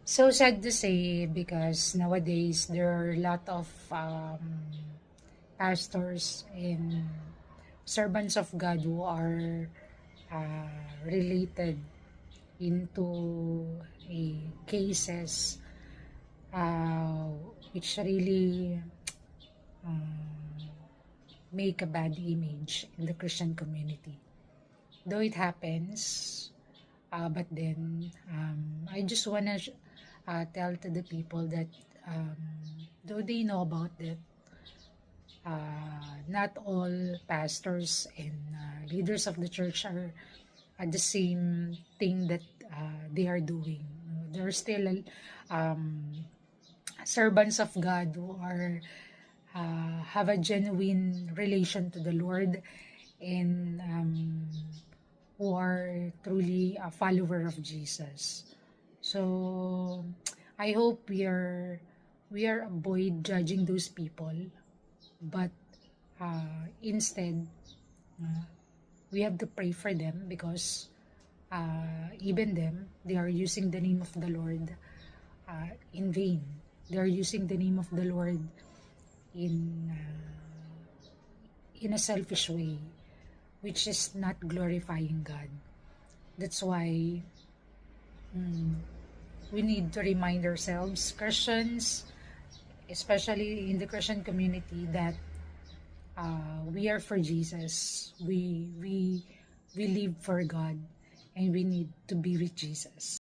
So sad to say because nowadays there are a lot of pastors and servants of God who are related into cases uh, which really um, make a bad image in the Christian community. Though it happens, but then I just wanna tell to the people that um, though they know about it, not all pastors and leaders of the church are at the same thing that they are doing. There are still servants of God who are have a genuine relation to the Lord and who are truly a follower of Jesus. So I hope we are avoid judging those people, but instead uh, we have to pray for them because even them they are using the name of the Lord in vain. They are using the name of the Lord in in a selfish way, which is not glorifying God. That's why we need to remind ourselves, Christians, especially in the Christian community, that we are for Jesus. We live for God, and we need to be with Jesus.